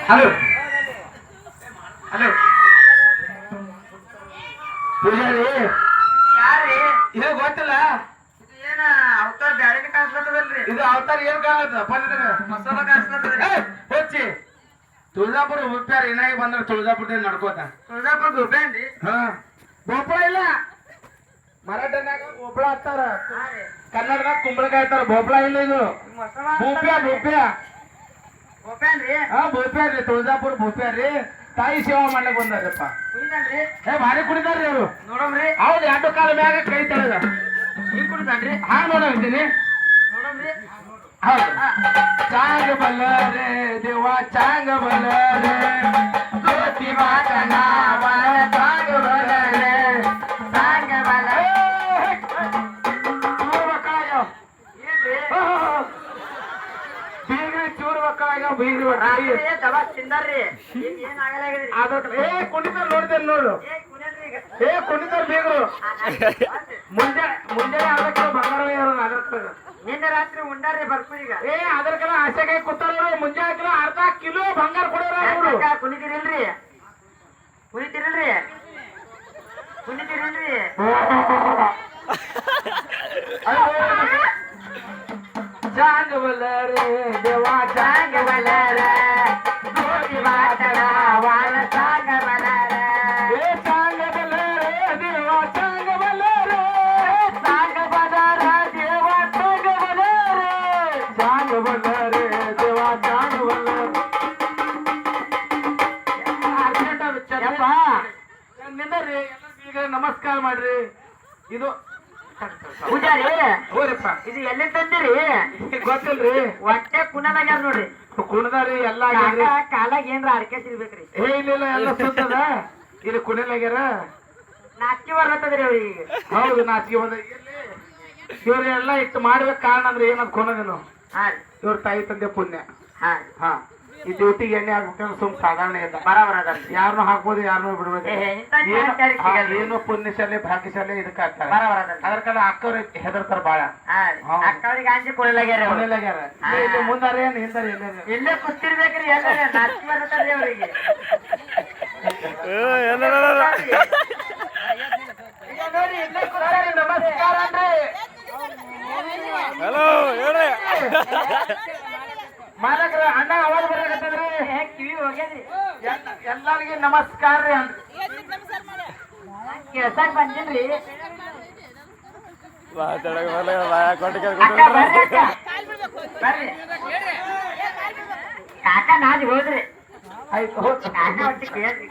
Hello hello Poojary ಯಾರ್ರಿ ಇದು ಗೊತ್ತಿಲ್ಲ ಏನ ಅವತಾರ ಬ್ಯಾರೆ ಕಾಣಿಸ್ಲತ್ತದಲ್ರಿ ಇದು ಅವತಾರ ಏನ್ ಕಾಣತ್ತ ಮಸಾಲ ಕಾಣಿಸ್ಲತ್ತದ್ರಿ ಹೆಚ್ಚಿ ತುಳಜಾಪುರ ಉಪ್ಪ್ಯಾರ ಏನಾಗಿ ಬಂದ್ರ ತುಳಜಾಪುರದಿಂದ ನಡ್ಕೋತ ತುಳಜಾಪುರ ಗುಬ್ಬೇನ್ರಿ ಹಾ ಬೋಪಳ ಇಲ್ಲ ಮರಾಠನಾಗ ಬೋಪಳ ಹತ್ತಾರ ಕನ್ನಡದಾಗ ಕುಂಬಳಕಾಯಿ ಹತ್ತಾರ ಬೋಪಳ ಇಲ್ಲ ಇದು ಭೂಪ್ಯಾ ಭೂಪ್ಯಾ ಗುಬ್ಬೇನ್ರಿ ಹಾ ಭೂಪ್ಯಾರ ರೀ ತುಳಜಾಪುರ ಭೂಪ್ಯಾರ ರೀ ತಾಯಿ ಸೇವಾ ಮಾಡ್ಲಕ್ ಬಂದಾರಪ್ಪ ಕುಡಿತಾನ್ರಿ ಏ ಭಾರಿ ಕುಡಿತಾರ್ರಿ ಅವರು ನೋಡಮ್ರಿ ಹೌದು ಎರಡು ಕಾಲ ಮ್ಯಾಗ ಕೈ ತಳದ ಹಿಂಗ್ ಕುಡಿತಾನ್ರಿ ಹಾ ನೋಡಿದ್ದೀನಿ ನೋಡಮ್ರಿ ಹೌದು ಚಾಂಗ ಬಲ್ಲರೆ ದೇವ ಚಾಂಗ ಬಲ್ಲರೆ ಜ್ಯೋತಿ ಮಾತನಾವ ಚಾಂಗ ಬಲ್ಲರೆ ಸಾಂಗ ಬಲ ಚೂರು ಮಕ್ಕಳಾಗ್ಯಾವ ಏನ್ರಿ ಬೀಗ್ರಿ ಚೂರು ಮಕ್ಕಳಾಗ್ಯಾವ ಬೀಗ್ರಿ ರಾತ್ರಿ ದಬಾ ತಿಂದಾರ್ರಿ ಈಗ ಏನ್ ಆಗಲಾಗಿದ್ರಿ ಅದ್ರ ಏ ಕುಣಿತಾರ ನೋಡ್ತೇನೆ ನೋಡು ಏ ಕುಣಿಯಲ್ರಿ ಈಗ ಏ ಕುಣಿತಾರ ಬೀಗ್ರು ಮುಂಜಾನೆ ಅದಕ್ಕೆ ಬಂಗಾರ ಅದ್ರ ನಿನ್ನೆ ರಾತ್ರಿ ಉಂಡಾರ್ರಿ ಬರ್ಪು ಈಗ ಏ ಅದಕ್ಕೆಲ್ಲ ಆಸೆಗೆ ಕೂತಾರ ಮುಂಜಾನೆ ಅರ್ಧ ಕಿಲೋ ಬಂಗಾರ ಕೊಡೋರ ಅವರು ಕುಣಿತೀರಿಲ್ರಿ ಕುಣಿತೀರಿಲ್ರಿ ಕುಣಿತೀರಿಲ್ರಿ ಚಾಂಗ ಬಲ್ಲರೆ ದೇವಾ ಚಾಂಗ ಬಲ್ಲರೆ ಜ್ಯೋತಿ ಮಾತಡ ವಾಲ ಸಾಂಗ ಬಲಾರ ಏ ಚಾಂಗ ಬಲ್ಲರೆ ದೇವಾ ಚಾಂಗ ಬಲ್ಲರೆ ಸಾಂಗ ಬಲಾರ ದೇವ ಸಾಂಗ ಬಲಾರ ಚಾಂಗ ಬಲ್ಲರೆ ದೇವಾ ಚಾಂಗ ಬಲ್ಲರೆ ಅರ್ಜೆಂಟ್ ಆಗುತ್ತೆ ಯಪ್ಪ ನಿಂದ್ರಿ ಈಗ ನಮಸ್ಕಾರ ಮಾಡ್ರಿ ಇದು ಪೂಜಾರಿ ಹೋರಿಪ್ಪ ಇದು ಎಲ್ಲಿ ತಂದಿರಿ ಗೊತ್ತಿಲ್ರಿ ಹೊಟ್ಟೆ ಕುಣಲಾಗ್ಯಾರ ನೋಡ್ರಿ ಕುಣದಾರಿ ಎಲ್ಲ ಕಾಲಾಗ ಏನ್ರ ಅಡಕೆ ಸಿರ್ಬೇಕ್ರಿ ಏ ಇಲ್ಲ ಎಲ್ಲ ಸುತ್ತದ ಇಲ್ಲಿ ಕುಣಿಲಾಗ್ಯಾರ ನಾಚಿಕೆ ಬರ್ಲತ್ತದ್ರಿ ಅವ್ರಿಗೆ ಹೌದು ನಾಚಿಕೆ ಬಂದ ಇವ್ರೆಲ್ಲ ಇಟ್ಟು ಮಾಡ್ಬೇಕು ಕಾರಣ ಅಂದ್ರೆ ಏನದ್ ಕೊನದೇನು ಹಾ ರೀ ಇವ್ರ ತಾಯಿ ತಂದೆ ಪುಣ್ಯ ಹಾ ಹಾ ಈ ಡ್ಯೂಟಿಗೆ ಎಣ್ಣೆ ಹಾಕ್ಬೇಕಂದ್ರೆ ಸುಮ್ ಸಾಧಾರಣ ಇಲ್ಲ ಬರಾಬರ ಅದ ಯಾರನ್ನೂ ಹಾಕ್ಬೋದು ಯಾರನ್ನೂ ಬಿಡ್ಬೋದು ಇಂಥ ಜಾಸ್ತಿ ಸಿಗಲ್ಲ. ಏನು ಪುಣ್ಯಶಾಲೆ ಭಾಗ್ಯಶಾಲೆ ಇದಕ್ಕೆ ಹಾಕ್ತಾರೆ ಬರಾಬರ ಅದ ಅದಕ್ಕೆಲ್ಲ ಅಕ್ಕವ್ರು ಹೆದರ್ತಾರ ಬಾಳ ಹಾ ರೀ ಅಕ್ಕವ್ರಿಗೆ ಅಂಜಿ ಕೊಡಲಾಗ್ಯಾರ ಅವ್ರು. ಕೊನೆಲಾಗ್ಯಾರ ಮುಂದಾರೆ ಏನ್ ಹಿಂದಾರೆ ಎಲ್ಲಾರೆ ಇಲ್ಲೇ ಕೂತಿರ್ಬೇಕ್ರಿ ಎಲ್ಲ ನಾಚಿಕೆ ಬರ್ತದ್ರಿ ಅವ್ರಿಗೆ ಈಗ ನೋಡಿ ಇಲ್ಲೇ ಕೂತಾರಿ ನಮಸ್ಕಾರ ಅನ್ರಿ ಹಲೋ ಹೇಳ್ರಿ ಮಾಲಕ್ರ ಅಣ್ಣ ಅವಾಜ್ ಬರಕತ್ತದ್ರಿ ಕಿವಿ ಹೋಗ್ಯದ್ರಿ ಎಲ್ಲಾರಿಗೆ ನಮಸ್ಕಾರ ರೀ ಅಂತ ಕೆಲ್ಸಕ್ ಬಂದಿನ್ರಿ ಮಾತಾಡಕ್ ಬರಲ್ಲ ಅಕ್ಕ ಬರ್ರಿ ಅಕ್ಕ ಬರ್ರಿ ಕಾಕ ನಾದಿ ಹೋದ್ರಿ ಆಯ್ತು ಹೋದ್ ಕಾಕ ಒಟ್ಟಿ ಕೇಳ್ರಿ